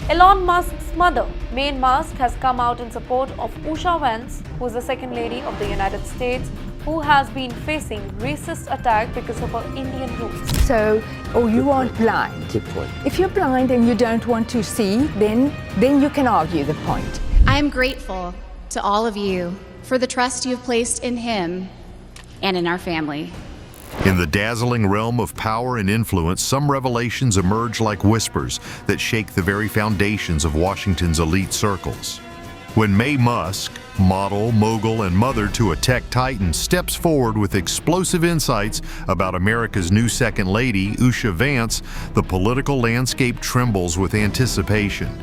Elon Musk's mother, May Musk, has come out in support of Usha Vance, who is the Second Lady of the United States, who has been facing racist attack because of her Indian roots. So, you aren't blind. Good point. If you're blind and you don't want to see, then you can argue the point. I am grateful to all of you for the trust you have placed in him and in our family. In the dazzling realm of power and influence, some revelations emerge like whispers that shake the very foundations of Washington's elite circles. When May Musk, model, mogul, and mother to a tech titan, steps forward with explosive insights about America's new second lady, Usha Vance, the political landscape trembles with anticipation.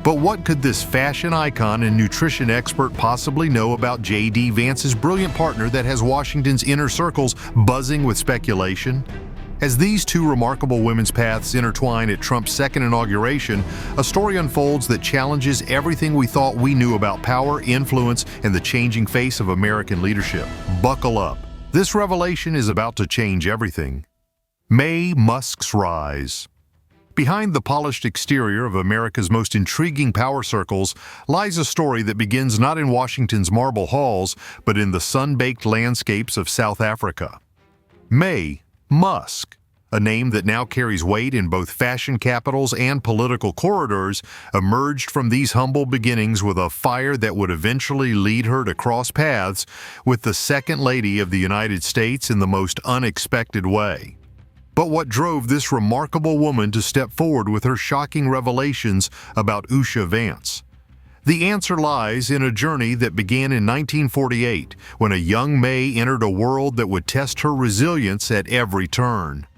But what could this fashion icon and nutrition expert possibly know about J.D. Vance's brilliant partner that has Washington's inner circles buzzing with speculation? As these two remarkable women's paths intertwine at Trump's second inauguration, a story unfolds that challenges everything we thought we knew about power, influence, and the changing face of American leadership. Buckle up. This revelation is about to change everything. May Musk's rise. Behind the polished exterior of America's most intriguing power circles lies a story that begins not in Washington's marble halls, but in the sun-baked landscapes of South Africa. May Musk, a name that now carries weight in both fashion capitals and political corridors, emerged from these humble beginnings with a fire that would eventually lead her to cross paths with the Second Lady of the United States in the most unexpected way. But what drove this remarkable woman to step forward with her shocking revelations about Usha Vance? The answer lies in a journey that began in 1948, when a young May entered a world that would test her resilience at every turn.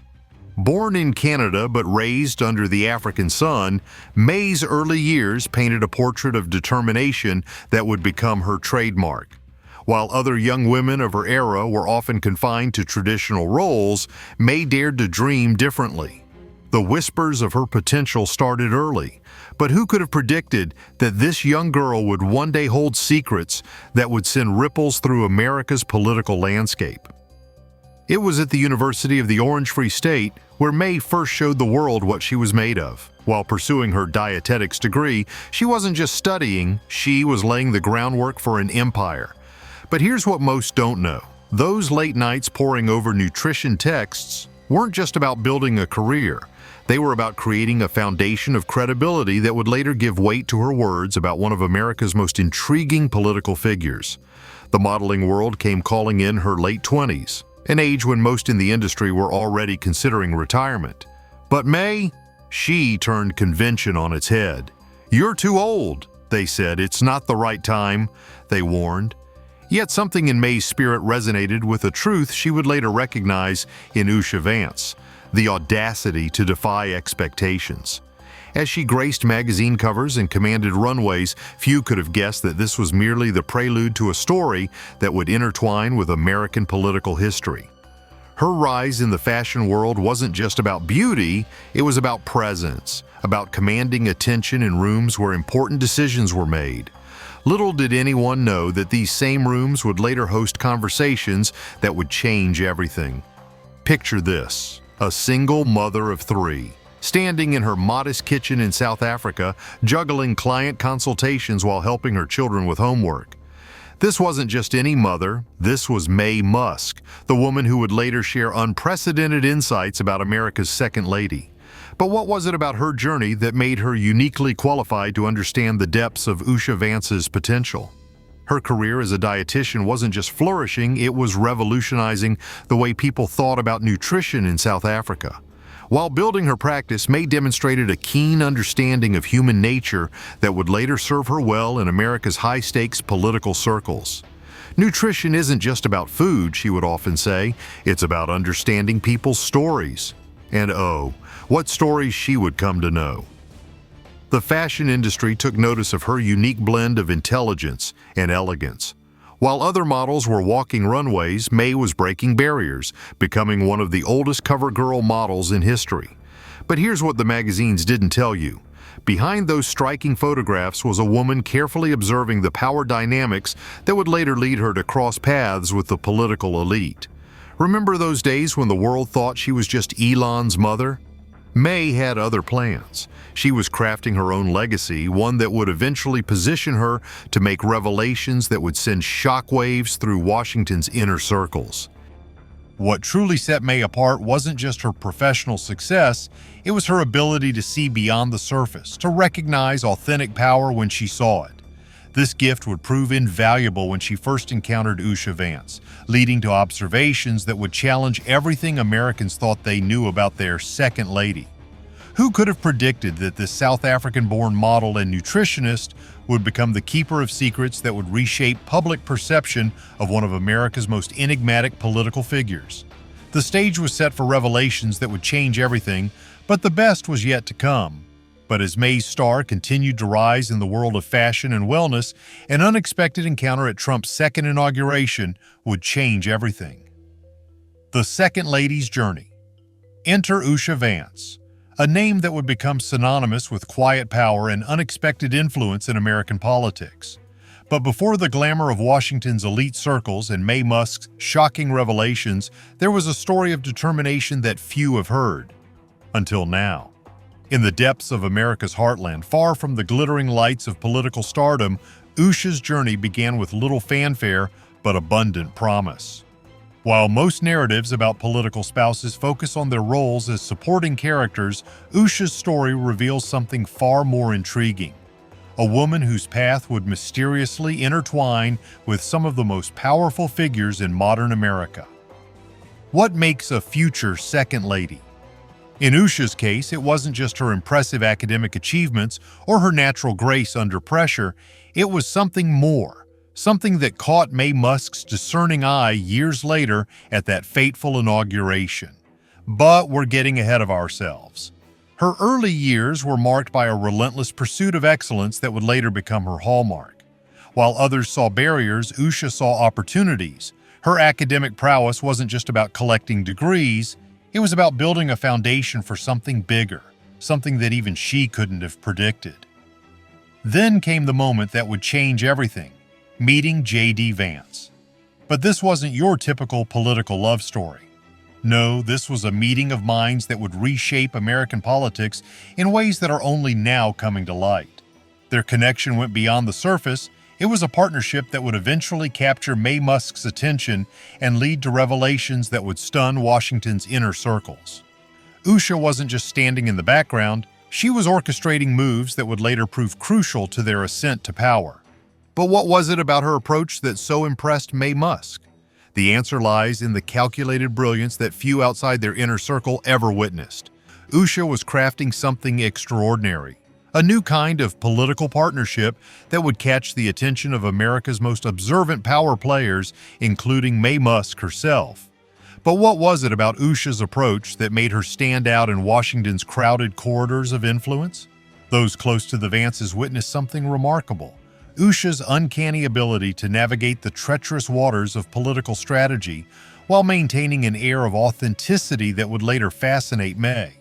Born in Canada but raised under the African sun, May's early years painted a portrait of determination that would become her trademark. While other young women of her era were often confined to traditional roles, May dared to dream differently. The whispers of her potential started early, but who could have predicted that this young girl would one day hold secrets that would send ripples through America's political landscape? It was at the University of the Orange Free State where May first showed the world what she was made of. While pursuing her dietetics degree, she wasn't just studying, she was laying the groundwork for an empire. But here's what most don't know. Those late nights poring over nutrition texts weren't just about building a career. They were about creating a foundation of credibility that would later give weight to her words about one of America's most intriguing political figures. The modeling world came calling in her late 20s, an age when most in the industry were already considering retirement. But May, she turned convention on its head. "You're too old," they said. "It's not the right time," they warned. Yet something in May's spirit resonated with a truth she would later recognize in Usha Vance: the audacity to defy expectations. As she graced magazine covers and commanded runways, few could have guessed that this was merely the prelude to a story that would intertwine with American political history. Her rise in the fashion world wasn't just about beauty, it was about presence, about commanding attention in rooms where important decisions were made. Little did anyone know that these same rooms would later host conversations that would change everything. Picture this: a single mother of three, standing in her modest kitchen in South Africa, juggling client consultations while helping her children with homework. This wasn't just any mother, this was May Musk, the woman who would later share unprecedented insights about America's second lady. But what was it about her journey that made her uniquely qualified to understand the depths of Usha Vance's potential? Her career as a dietitian wasn't just flourishing, it was revolutionizing the way people thought about nutrition in South Africa. While building her practice, May demonstrated a keen understanding of human nature that would later serve her well in America's high-stakes political circles. Nutrition isn't just about food, she would often say, it's about understanding people's stories. And oh, what stories she would come to know. The fashion industry took notice of her unique blend of intelligence and elegance. While other models were walking runways, May was breaking barriers, becoming one of the oldest cover girl models in history. But here's what the magazines didn't tell you. Behind those striking photographs was a woman carefully observing the power dynamics that would later lead her to cross paths with the political elite. Remember those days when the world thought she was just Elon's mother? May had other plans. She was crafting her own legacy, one that would eventually position her to make revelations that would send shockwaves through Washington's inner circles. What truly set May apart wasn't just her professional success, it was her ability to see beyond the surface, to recognize authentic power when she saw it. This gift would prove invaluable when she first encountered Usha Vance, leading to observations that would challenge everything Americans thought they knew about their second lady. Who could have predicted that this South African-born model and nutritionist would become the keeper of secrets that would reshape public perception of one of America's most enigmatic political figures? The stage was set for revelations that would change everything, but the best was yet to come. But as May's star continued to rise in the world of fashion and wellness, an unexpected encounter at Trump's second inauguration would change everything. The Second Lady's Journey. Enter Usha Vance, a name that would become synonymous with quiet power and unexpected influence in American politics. But before the glamour of Washington's elite circles and May Musk's shocking revelations, there was a story of determination that few have heard. Until now. In the depths of America's heartland, far from the glittering lights of political stardom, Usha's journey began with little fanfare but abundant promise. While most narratives about political spouses focus on their roles as supporting characters, Usha's story reveals something far more intriguing. A woman whose path would mysteriously intertwine with some of the most powerful figures in modern America. What makes a future second lady? In Usha's case, it wasn't just her impressive academic achievements or her natural grace under pressure, it was something more, something that caught May Musk's discerning eye years later at that fateful inauguration. But we're getting ahead of ourselves. Her early years were marked by a relentless pursuit of excellence that would later become her hallmark. While others saw barriers, Usha saw opportunities. Her academic prowess wasn't just about collecting degrees, it was about building a foundation for something bigger, something that even she couldn't have predicted. Then came the moment that would change everything, meeting J.D. Vance. But this wasn't your typical political love story. No, this was a meeting of minds that would reshape American politics in ways that are only now coming to light. Their connection went beyond the surface. It was a partnership that would eventually capture May Musk's attention and lead to revelations that would stun Washington's inner circles. Usha wasn't just standing in the background, she was orchestrating moves that would later prove crucial to their ascent to power. But what was it about her approach that so impressed May Musk? The answer lies in the calculated brilliance that few outside their inner circle ever witnessed. Usha was crafting something extraordinary. A new kind of political partnership that would catch the attention of America's most observant power players, including May Musk herself. But what was it about Usha's approach that made her stand out in Washington's crowded corridors of influence? Those close to the Vances witnessed something remarkable. Usha's uncanny ability to navigate the treacherous waters of political strategy while maintaining an air of authenticity that would later fascinate May.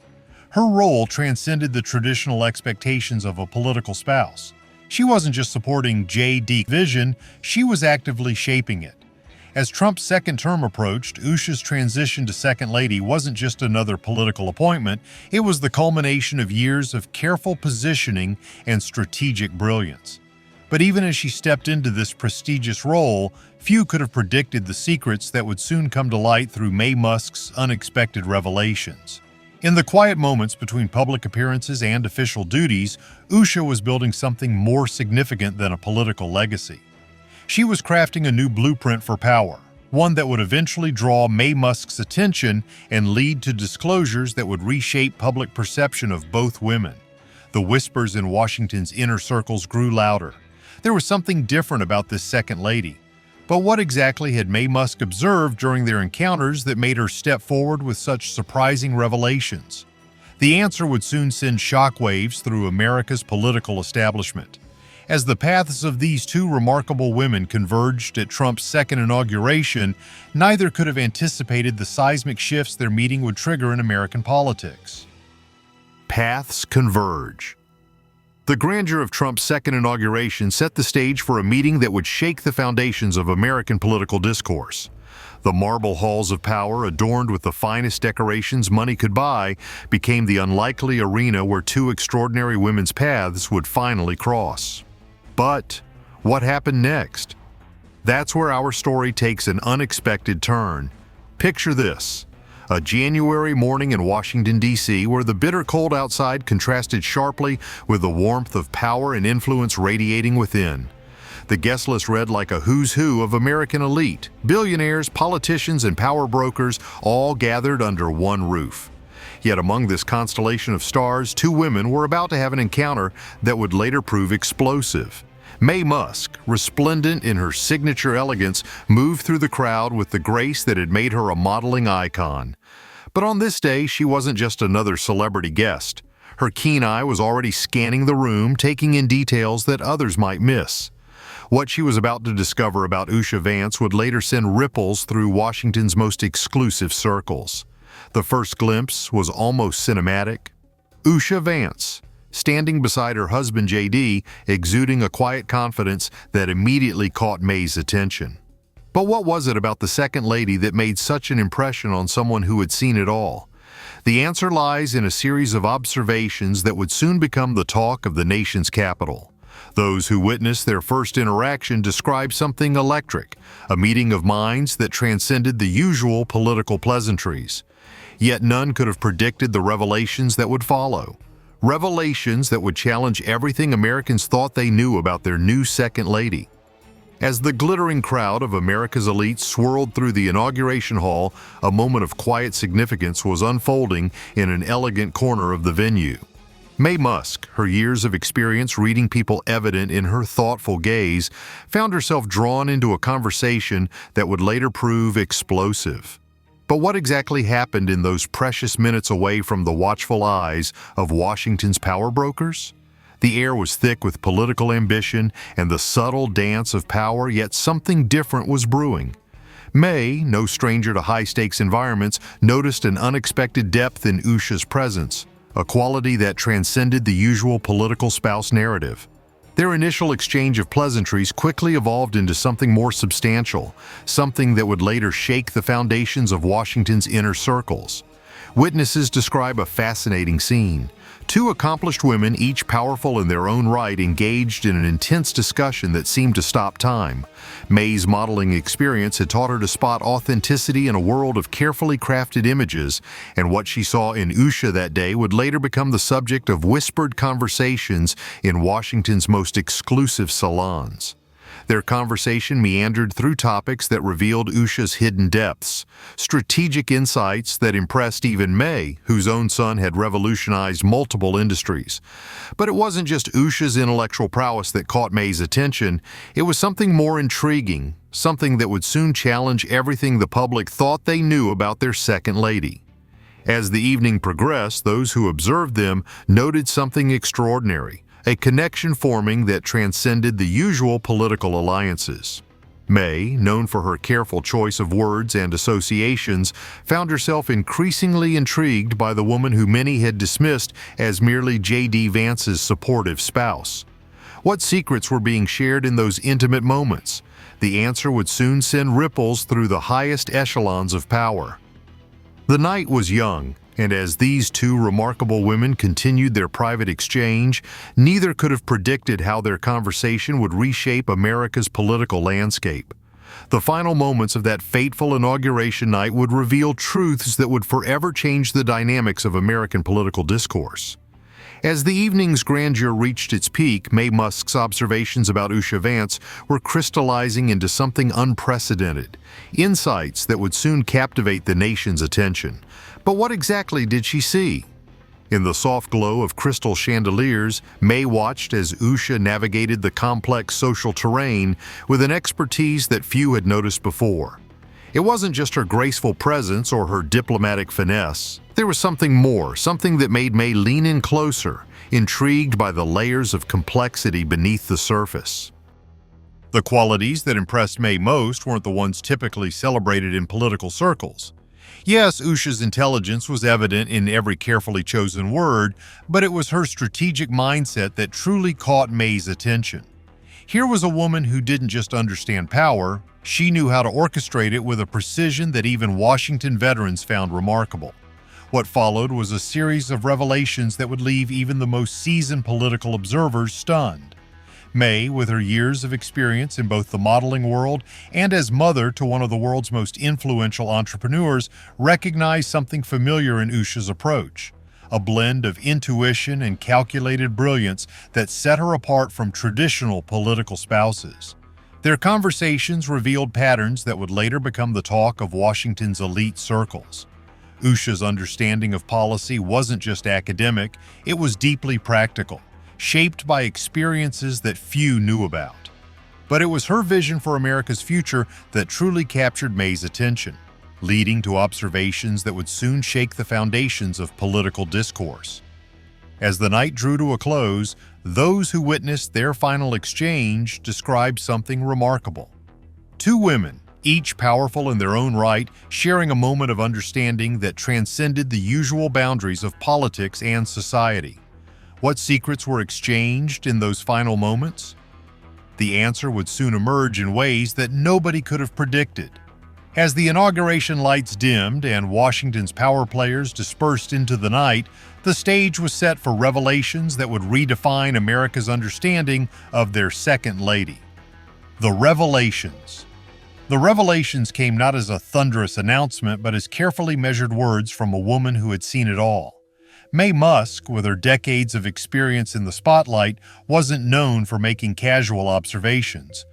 Her role transcended the traditional expectations of a political spouse. She wasn't just supporting J.D.'s vision, she was actively shaping it. As Trump's second term approached, Usha's transition to Second Lady wasn't just another political appointment, it was the culmination of years of careful positioning and strategic brilliance. But even as she stepped into this prestigious role, few could have predicted the secrets that would soon come to light through May Musk's unexpected revelations. In the quiet moments between public appearances and official duties, Usha was building something more significant than a political legacy. She was crafting a new blueprint for power, one that would eventually draw May Musk's attention and lead to disclosures that would reshape public perception of both women. The whispers in Washington's inner circles grew louder. There was something different about this second lady. But what exactly had May Musk observed during their encounters that made her step forward with such surprising revelations? The answer would soon send shockwaves through America's political establishment. As the paths of these two remarkable women converged at Trump's second inauguration, neither could have anticipated the seismic shifts their meeting would trigger in American politics. Paths converge. The grandeur of Trump's second inauguration set the stage for a meeting that would shake the foundations of American political discourse. The marble halls of power, adorned with the finest decorations money could buy, became the unlikely arena where two extraordinary women's paths would finally cross. But what happened next? That's where our story takes an unexpected turn. Picture this: a January morning in Washington, D.C., where the bitter cold outside contrasted sharply with the warmth of power and influence radiating within. The guest list read like a who's who of American elite, billionaires, politicians, and power brokers, all gathered under one roof. Yet among this constellation of stars, two women were about to have an encounter that would later prove explosive. May Musk, resplendent in her signature elegance, moved through the crowd with the grace that had made her a modeling icon. But on this day, she wasn't just another celebrity guest. Her keen eye was already scanning the room, taking in details that others might miss. What she was about to discover about Usha Vance would later send ripples through Washington's most exclusive circles. The first glimpse was almost cinematic. Usha Vance, standing beside her husband JD, exuding a quiet confidence that immediately caught May's attention. But what was it about the second lady that made such an impression on someone who had seen it all? The answer lies in a series of observations that would soon become the talk of the nation's capital. Those who witnessed their first interaction described something electric, a meeting of minds that transcended the usual political pleasantries. Yet none could have predicted the revelations that would follow. Revelations that would challenge everything Americans thought they knew about their new second lady. As the glittering crowd of America's elites swirled through the inauguration hall, a moment of quiet significance was unfolding in an elegant corner of the venue. May Musk, her years of experience reading people evident in her thoughtful gaze, found herself drawn into a conversation that would later prove explosive. But what exactly happened in those precious minutes away from the watchful eyes of Washington's power brokers? The air was thick with political ambition and the subtle dance of power, yet something different was brewing. May, no stranger to high-stakes environments, noticed an unexpected depth in Usha's presence, a quality that transcended the usual political spouse narrative. Their initial exchange of pleasantries quickly evolved into something more substantial, something that would later shake the foundations of Washington's inner circles. Witnesses describe a fascinating scene. Two accomplished women, each powerful in their own right, engaged in an intense discussion that seemed to stop time. May's modeling experience had taught her to spot authenticity in a world of carefully crafted images, and what she saw in Usha that day would later become the subject of whispered conversations in Washington's most exclusive salons. Their conversation meandered through topics that revealed Usha's hidden depths, strategic insights that impressed even May, whose own son had revolutionized multiple industries. But it wasn't just Usha's intellectual prowess that caught May's attention. It was something more intriguing, something that would soon challenge everything the public thought they knew about their second lady. As the evening progressed, those who observed them noted something extraordinary, a connection forming that transcended the usual political alliances. May, known for her careful choice of words and associations, found herself increasingly intrigued by the woman who many had dismissed as merely J.D. Vance's supportive spouse. What secrets were being shared in those intimate moments? The answer would soon send ripples through the highest echelons of power. The night was young, and as these two remarkable women continued their private exchange, neither could have predicted how their conversation would reshape America's political landscape. The final moments of that fateful inauguration night would reveal truths that would forever change the dynamics of American political discourse. As the evening's grandeur reached its peak, May Musk's observations about Usha Vance were crystallizing into something unprecedented, insights that would soon captivate the nation's attention. But what exactly did she see? In the soft glow of crystal chandeliers, May watched as Usha navigated the complex social terrain with an expertise that few had noticed before. It wasn't just her graceful presence or her diplomatic finesse. There was something more, something that made May lean in closer, intrigued by the layers of complexity beneath the surface. The qualities that impressed May most weren't the ones typically celebrated in political circles. Yes, Usha's intelligence was evident in every carefully chosen word, but it was her strategic mindset that truly caught May's attention. Here was a woman who didn't just understand power, She knew how to orchestrate it with a precision that even Washington veterans found remarkable. What followed was a series of revelations that would leave even the most seasoned political observers stunned. May, with her years of experience in both the modeling world and as mother to one of the world's most influential entrepreneurs, recognized something familiar in Usha's approach, a blend of intuition and calculated brilliance that set her apart from traditional political spouses. Their conversations revealed patterns that would later become the talk of Washington's elite circles. Usha's understanding of policy wasn't just academic, it was deeply practical, shaped by experiences that few knew about. But it was her vision for America's future that truly captured May's attention, leading to observations that would soon shake the foundations of political discourse. As the night drew to a close, those who witnessed their final exchange described something remarkable. Two women, each powerful in their own right, sharing a moment of understanding that transcended the usual boundaries of politics and society. What secrets were exchanged in those final moments? The answer would soon emerge in ways that nobody could have predicted. As the inauguration lights dimmed and Washington's power players dispersed into the night, the stage was set for revelations that would redefine America's understanding of their second lady. The revelations. The revelations came not as a thunderous announcement, but as carefully measured words from a woman who had seen it all. May Musk, with her decades of experience in the spotlight, wasn't known for making casual observations.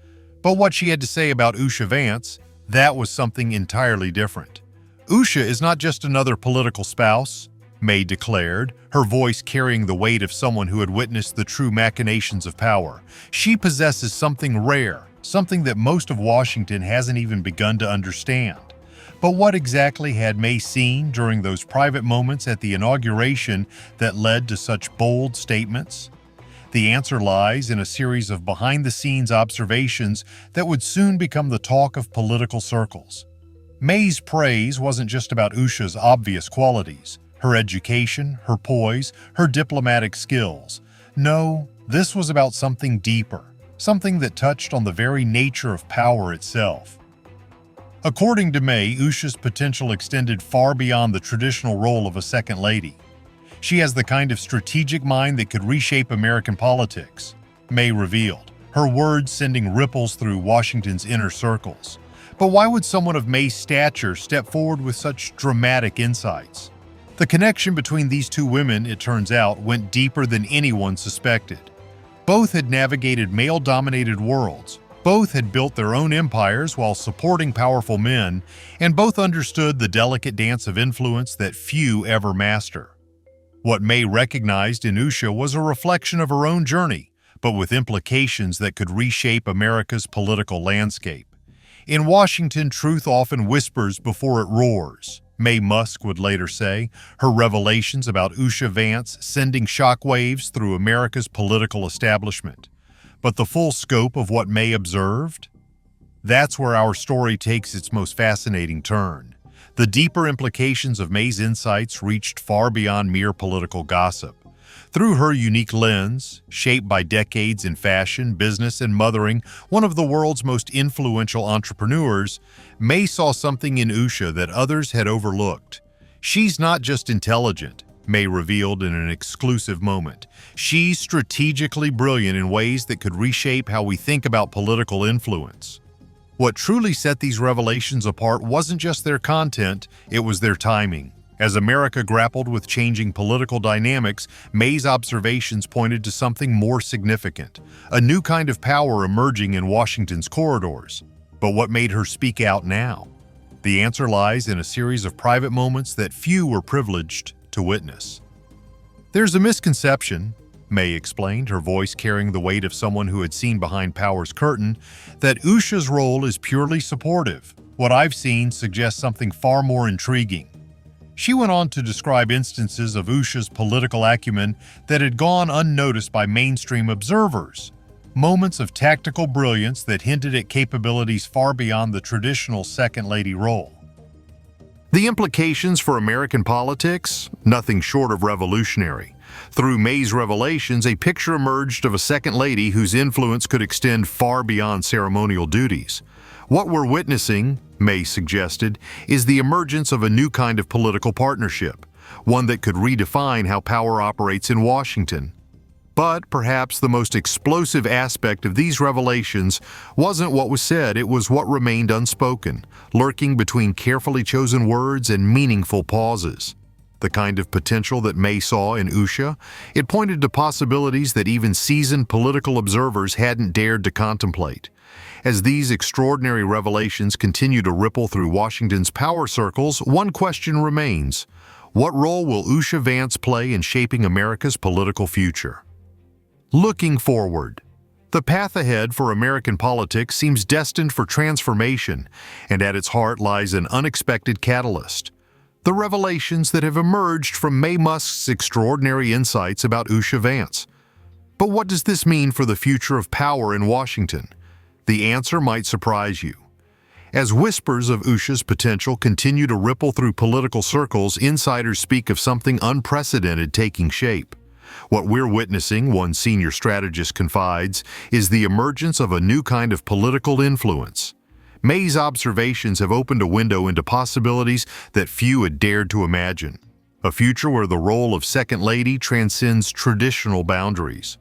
But what she had to say about Usha Vance, that was something entirely different. Usha is not just another political spouse, May declared, her voice carrying the weight of someone who had witnessed the true machinations of power. She possesses something rare, something that most of Washington hasn't even begun to understand. But what exactly had May seen during those private moments at the inauguration that led to such bold statements? The answer lies in a series of behind-the-scenes observations that would soon become the talk of political circles. May's praise wasn't just about Usha's obvious qualities, her education, her poise, her diplomatic skills. No, this was about something deeper, something that touched on the very nature of power itself. According to May, Usha's potential extended far beyond the traditional role of a second lady. She has the kind of strategic mind that could reshape American politics, May revealed, her words sending ripples through Washington's inner circles. But why would someone of May's stature step forward with such dramatic insights? The connection between these two women, it turns out, went deeper than anyone suspected. Both had navigated male-dominated worlds, both had built their own empires while supporting powerful men, and both understood the delicate dance of influence that few ever master. What May recognized in Usha was a reflection of her own journey, but with implications that could reshape America's political landscape. In Washington, truth often whispers before it roars, May Musk would later say, her revelations about Usha Vance sending shockwaves through America's political establishment. But the full scope of what May observed? That's where our story takes its most fascinating turn. The deeper implications of May's insights reached far beyond mere political gossip. Through her unique lens, shaped by decades in fashion, business, and mothering one of the world's most influential entrepreneurs, May saw something in Usha that others had overlooked. She's not just intelligent, May revealed in an exclusive moment. She's strategically brilliant in ways that could reshape how we think about political influence. What truly set these revelations apart wasn't just their content, it was their timing. As America grappled with changing political dynamics, May's observations pointed to something more significant, a new kind of power emerging in Washington's corridors. But what made her speak out now? The answer lies in a series of private moments that few were privileged to witness. There's a misconception, May explained, her voice carrying the weight of someone who had seen behind power's curtain, that Usha's role is purely supportive. What I've seen suggests something far more intriguing. She went on to describe instances of Usha's political acumen that had gone unnoticed by mainstream observers, moments of tactical brilliance that hinted at capabilities far beyond the traditional second lady role. The implications for American politics? Nothing short of revolutionary. Through May's revelations, a picture emerged of a second lady whose influence could extend far beyond ceremonial duties. What we're witnessing, May suggested, is the emergence of a new kind of political partnership, one that could redefine how power operates in Washington. But perhaps the most explosive aspect of these revelations wasn't what was said, it was what remained unspoken, lurking between carefully chosen words and meaningful pauses. The kind of potential that May saw in Usha, it pointed to possibilities that even seasoned political observers hadn't dared to contemplate. As these extraordinary revelations continue to ripple through Washington's power circles, one question remains: what role will Usha Vance play in shaping America's political future? Looking forward, the path ahead for American politics seems destined for transformation, and at its heart lies an unexpected catalyst: the revelations that have emerged from May Musk's extraordinary insights about Usha Vance. But what does this mean for the future of power in Washington? The answer might surprise you. As whispers of Usha's potential continue to ripple through political circles, insiders speak of something unprecedented taking shape. What we're witnessing, one senior strategist confides, is the emergence of a new kind of political influence. May's observations have opened a window into possibilities that few had dared to imagine. A future where the role of Second Lady transcends traditional boundaries.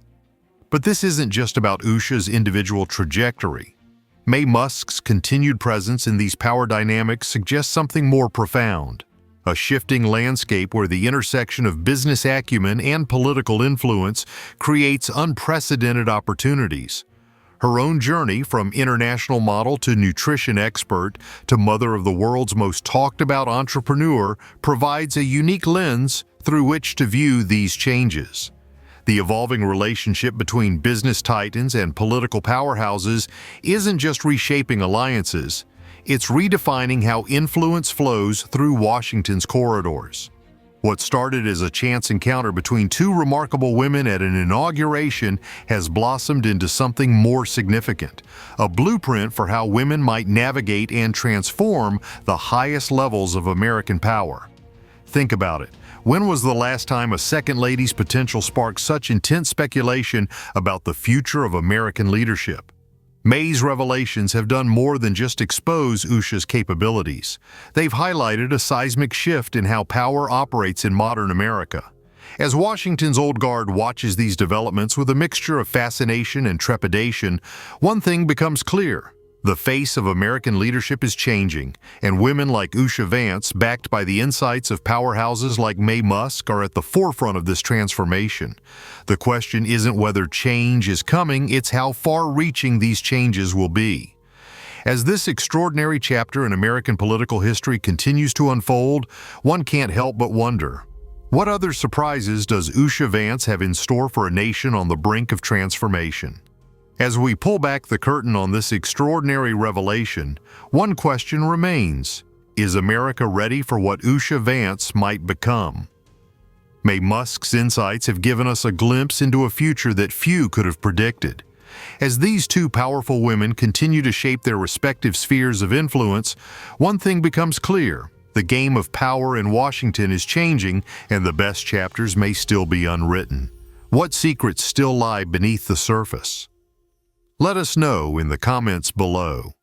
But this isn't just about Usha's individual trajectory. May Musk's continued presence in these power dynamics suggests something more profound. A shifting landscape where the intersection of business acumen and political influence creates unprecedented opportunities. Her own journey from international model to nutrition expert to mother of the world's most talked-about entrepreneur provides a unique lens through which to view these changes. The evolving relationship between business titans and political powerhouses isn't just reshaping alliances, it's redefining how influence flows through Washington's corridors. What started as a chance encounter between two remarkable women at an inauguration has blossomed into something more significant, a blueprint for how women might navigate and transform the highest levels of American power. Think about it. When was the last time a Second Lady's potential sparked such intense speculation about the future of American leadership? May's revelations have done more than just expose Usha's capabilities. They've highlighted a seismic shift in how power operates in modern America. As Washington's old guard watches these developments with a mixture of fascination and trepidation, one thing becomes clear. The face of American leadership is changing, and women like Usha Vance, backed by the insights of powerhouses like May Musk, are at the forefront of this transformation. The question isn't whether change is coming, it's how far-reaching these changes will be. As this extraordinary chapter in American political history continues to unfold, one can't help but wonder, what other surprises does Usha Vance have in store for a nation on the brink of transformation? As we pull back the curtain on this extraordinary revelation, one question remains: is America ready for what Usha Vance might become? May Musk's insights have given us a glimpse into a future that few could have predicted. As these two powerful women continue to shape their respective spheres of influence, one thing becomes clear: the game of power in Washington is changing, and the best chapters may still be unwritten. What secrets still lie beneath the surface? Let us know in the comments below.